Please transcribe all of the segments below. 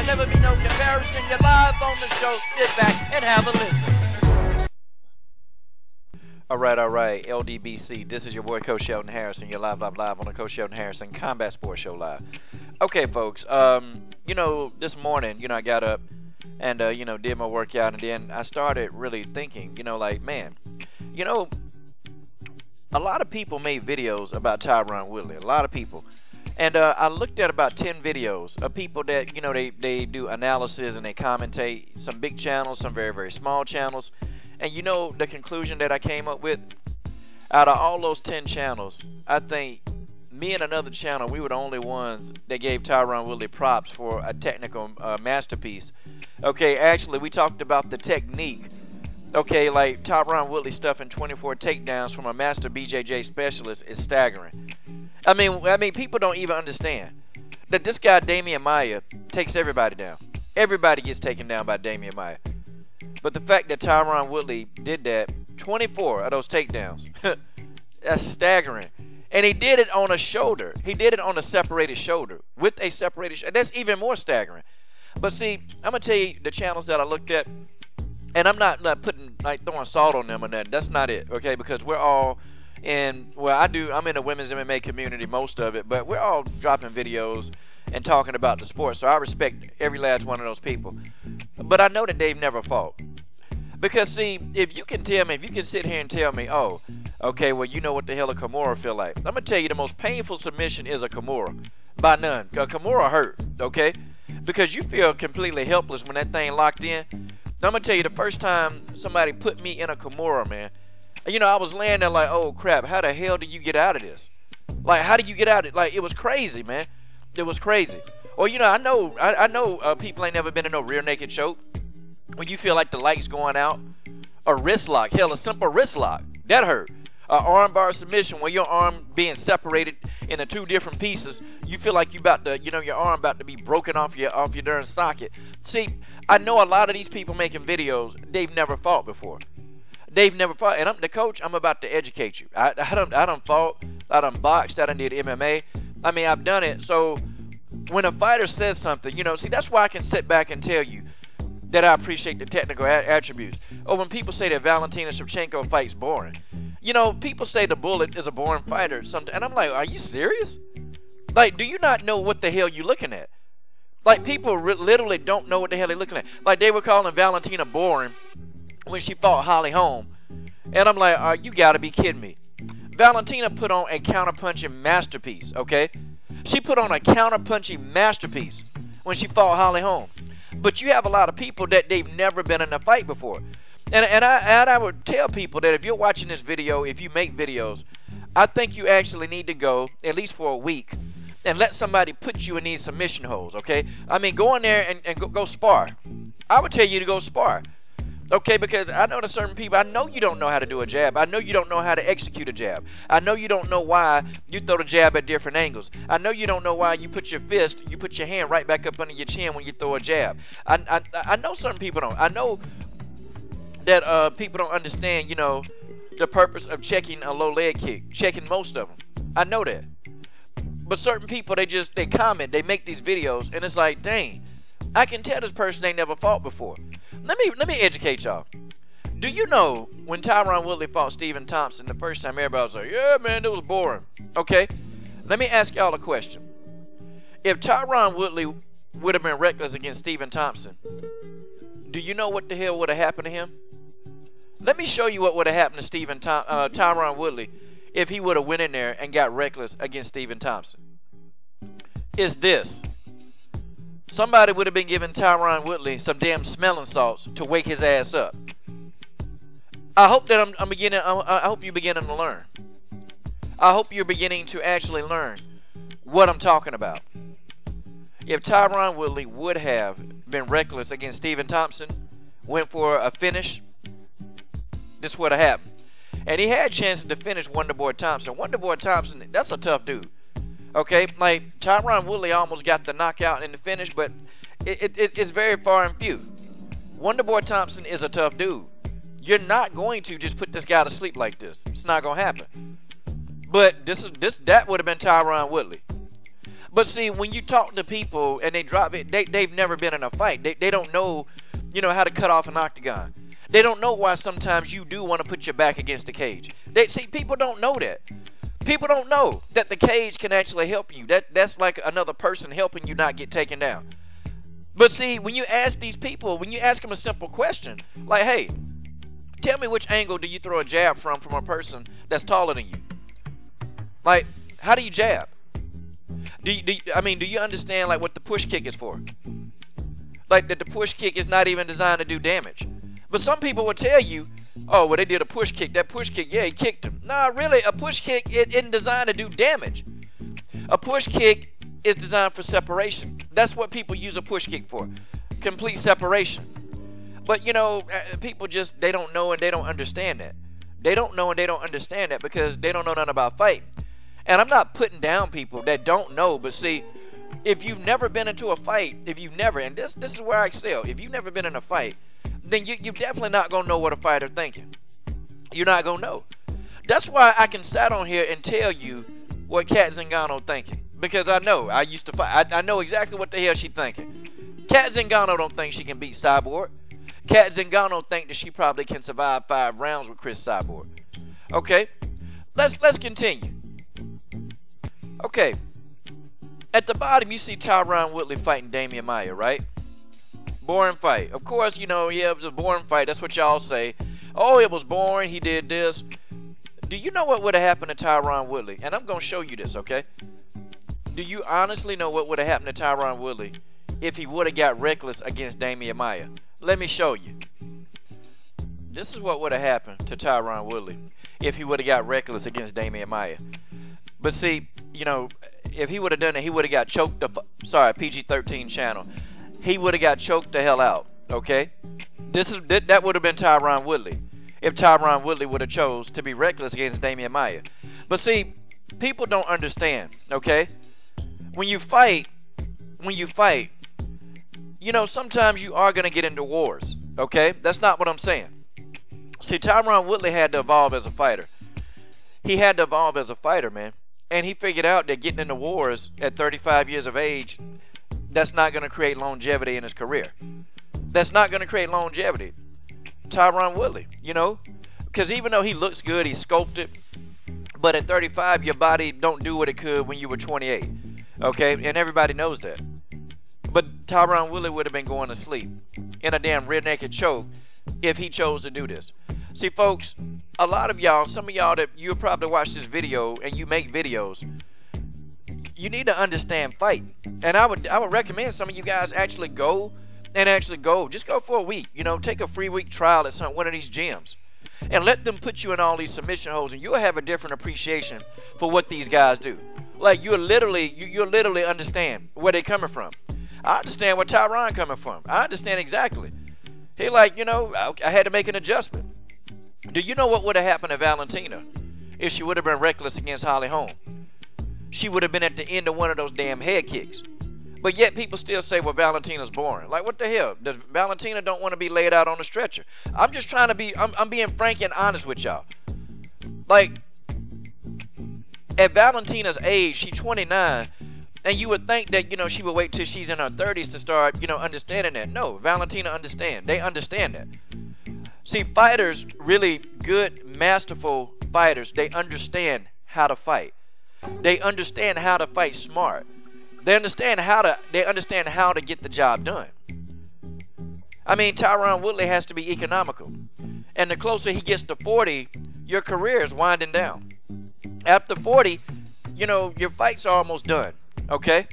There'll never be no comparison. You're live on the show. Sit back and have a listen. All right, LDBC. This is your boy, Coach Sheldon Harrison. You're live on the Coach Sheldon Harrison Combat Sports Show live. Okay, folks. This morning, I got up and, did my workout, and then I started really thinking, man, a lot of people made videos about Tyron Woodley. A lot of people. And I looked at about 10 videos of people that, they do analysis and they commentate. Some big channels, some very, very small channels. And the conclusion that I came up with? Out of all those 10 channels, I think me and another channel, we were the only ones that gave Tyron Woodley props for a technical masterpiece. Okay, actually, we talked about the technique. Okay, like Tyron Woodley stuffing 24 takedowns from a master BJJ specialist is staggering. I mean, people don't even understand that this guy Damian Maia takes everybody down. Everybody gets taken down by Damian Maia. But the fact that Tyron Woodley did that, 24 of those takedowns, that's staggering. And he did it on a shoulder. He did it on a separated shoulder with a separated shoulder. That's even more staggering. But see, I'm gonna tell you the channels that I looked at. And I'm not putting, throwing salt on them or nothing. That's not it, okay? Because we're all I'm in the women's MMA community, most of it, but we're all dropping videos and talking about the sport. So I respect every last one of those people. But I know that they've never fought. Because, see, if you can sit here and tell me, oh, okay, well, you know what the hell a Kimura feel like. I'm going to tell you the most painful submission is a Kimura. By none. A Kimura hurt, okay? Because you feel completely helpless when that thing locked in. I'm going to tell you, the first time somebody put me in a Kimura, man, I was laying there like, oh, crap, how the hell did you get out of this? Like, how did you get out of it? Like, it was crazy, man. It was crazy. Or, I know people ain't never been in no rear naked choke. When you feel like the light's going out. A wrist lock. Hell, a simple wrist lock. That hurt. Arm bar submission where your arm being separated into two different pieces. You feel like you about to, your arm about to be broken off your darn socket. See, I know a lot of these people making videos, they've never fought before. They've never fought. And I'm the coach, I'm about to educate you. I done fought, I done boxed, I done did MMA. I mean, I've done it. So when a fighter says something, see, that's why I can sit back and tell you that I appreciate the technical attributes. Or when people say that Valentina Shevchenko fights boring. People say the Bullet is a boring fighter. And I'm like, are you serious? Like, do you not know what the hell you're looking at? Like, people literally don't know what the hell they're looking at. Like, they were calling Valentina boring when she fought Holly Holm. And I'm like, you gotta be kidding me. Valentina put on a counterpunching masterpiece, okay? She put on a counterpunching masterpiece when she fought Holly Holm. But you have a lot of people that they've never been in a fight before. And I would tell people that if you're watching this video, if you make videos, I think you actually need to go, at least for a week, and let somebody put you in these submission holes, okay? I mean, go in there and go spar. I would tell you to go spar, okay? Because I know there's certain people, I know you don't know how to do a jab. I know you don't know how to execute a jab. I know you don't know why you throw the jab at different angles. I know you don't know why you put your hand right back up under your chin when you throw a jab. I know certain people don't. I know that people don't understand, the purpose of checking a low leg kick, checking most of them. I know that. But certain people, they comment, they make these videos, and it's like, dang, I can tell this person ain't never fought before. Let me educate y'all. Do you know when Tyron Woodley fought Stephen Thompson the first time, everybody was like, yeah, man, it was boring. Okay, let me ask y'all a question. If Tyron Woodley would have been reckless against Stephen Thompson, do you know what the hell would have happened to him? Let me show you what would have happened to Tyron Woodley if he would have went in there and got reckless against Stephen Thompson. Is this. Somebody would have been giving Tyron Woodley some damn smelling salts to wake his ass up. I hope that I hope you're beginning to learn. I hope you're beginning to actually learn what I'm talking about. If Tyron Woodley would have been reckless against Stephen Thompson, went for a finish, this would have happened. And he had chances to finish Wonderboy Thompson. Wonderboy Thompson, that's a tough dude. Okay, like Tyron Woodley almost got the knockout in the finish, but it's very far and few. Wonderboy Thompson is a tough dude. You're not going to just put this guy to sleep like this. It's not going to happen. But that would have been Tyron Woodley. But see, when you talk to people and they drop it, they've never been in a fight. They don't know, how to cut off an octagon. They don't know why sometimes you do want to put your back against the cage. See, people don't know that. People don't know that the cage can actually help you. That's like another person helping you not get taken down. But see, when you ask these people, when you ask them a simple question, like, hey, tell me which angle do you throw a jab from a person that's taller than you? Like, how do you jab? Do you understand like what the push kick is for? Like that the push kick is not even designed to do damage. But some people will tell you, oh, well, they did a push kick. That push kick, yeah, he kicked him. Nah, really, a push kick isn't designed to do damage. A push kick is designed for separation. That's what people use a push kick for, complete separation. But, people just, they don't know and they don't understand that. They don't know and they don't understand that because they don't know nothing about fight. And I'm not putting down people that don't know, but see, if you've never been into a fight, and this is where I excel, if you've never been in a fight, then you're definitely not going to know what a fighter's thinking. You're not going to know. That's why I can sit on here and tell you what Kat Zingano thinking. Because I know, I used to fight. I know exactly what the hell she's thinking. Kat Zingano don't think she can beat Cyborg. Kat Zingano think that she probably can survive 5 rounds with Chris Cyborg. Okay, let's continue. Okay, at the bottom you see Tyron Woodley fighting Damian Maia, right? Boring fight. Of course, yeah, it was a boring fight. That's what y'all say. Oh, it was boring. He did this. Do you know what would have happened to Tyron Woodley? And I'm going to show you this, okay? Do you honestly know what would have happened to Tyron Woodley if he would have got reckless against Damian Maia? Let me show you. This is what would have happened to Tyron Woodley if he would have got reckless against Damian Maia. But see, if he would have done it, he would have got choked. Sorry, PG-13 channel. He would have got choked the hell out. Okay, that would have been Tyron Woodley if Tyron Woodley would have chose to be reckless against Damian Maia. But see, people don't understand. Okay, when you fight, sometimes you are gonna get into wars. Okay, that's not what I'm saying. See, Tyron Woodley had to evolve as a fighter. He had to evolve as a fighter, man. And he figured out that getting into wars at 35 years of age, that's not going to create longevity in his career. That's not going to create longevity. Tyron Woodley, because even though he looks good, he's sculpted, but at 35, your body don't do what it could when you were 28. Okay, and everybody knows that. But Tyron Woodley would have been going to sleep in a damn rear naked choke if he chose to do this. See, folks, a lot of y'all, some of y'all that you probably watch this video and you make videos, you need to understand fight. And I would recommend some of you guys actually go. Just go for a week. Take a free week trial at one of these gyms. And let them put you in all these submission holds, and you'll have a different appreciation for what these guys do. Like you'll literally understand where they're coming from. I understand where Tyron coming from. I understand exactly. He I had to make an adjustment. Do you know what would have happened to Valentina if she would have been reckless against Holly Holm? She would have been at the end of one of those damn head kicks. But yet people still say, well, Valentina's boring. Like, what the hell? Does Valentina don't want to be laid out on a stretcher? I'm just trying to be, I'm being frank and honest with y'all. Like, at Valentina's age, she's 29, and you would think that, she would wait till she's in her 30s to start, understanding that. No, Valentina understand. They understand that. See, fighters, really good, masterful fighters, they understand how to fight. They understand how to fight smart. They understand how to get the job done. I mean, Tyron Woodley has to be economical. And the closer he gets to 40, your career is winding down. After 40, your fights are almost done. Okay?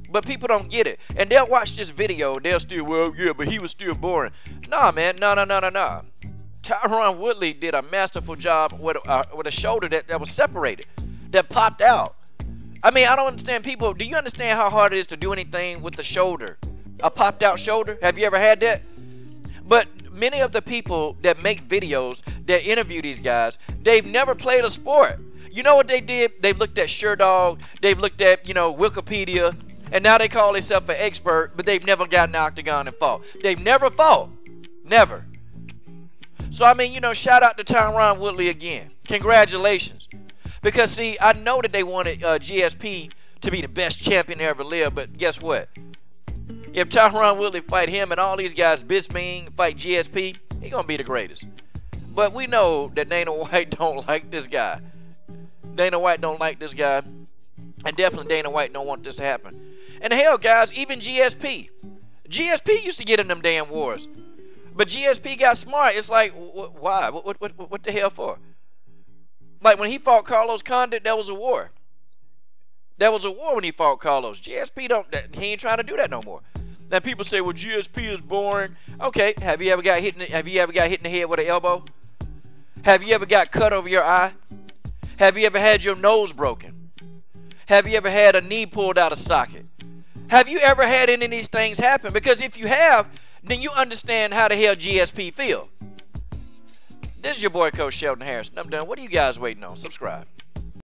But people don't get it. And they'll watch this video. They'll still, well, yeah, but he was still boring. Nah, man. No. Tyron Woodley did a masterful job with a shoulder that was separated, that popped out. I mean, I don't understand people. Do you understand how hard it is to do anything with the shoulder? A popped out shoulder? Have you ever had that? But many of the people that make videos, that interview these guys, they've never played a sport. You know what they did? They've looked at SureDog. They've looked at, Wikipedia. And now they call themselves an expert, but they've never gotten an octagon and fought. They've never fought. Never. So, I mean, shout out to Tyron Woodley again. Congratulations. Because, see, I know that they wanted GSP to be the best champion to ever live. But guess what? If Tyron Woodley fight him and all these guys, Bisping, fight GSP, he gonna be the greatest. But we know that Dana White don't like this guy. Dana White don't like this guy. And definitely Dana White don't want this to happen. And hell, guys, even GSP. GSP used to get in them damn wars. But GSP got smart. It's like, why? What the hell for? Like when he fought Carlos Condit, that was a war. That was a war when he fought Carlos. GSP he ain't trying to do that no more. Now people say, well, GSP is boring. Okay, have you ever got hit in the head with an elbow? Have you ever got cut over your eye? Have you ever had your nose broken? Have you ever had a knee pulled out of socket? Have you ever had any of these things happen? Because if you have, then you understand how the hell GSP feel. This is your boy, Coach Sheldon Harris. I'm done. What are you guys waiting on? Subscribe.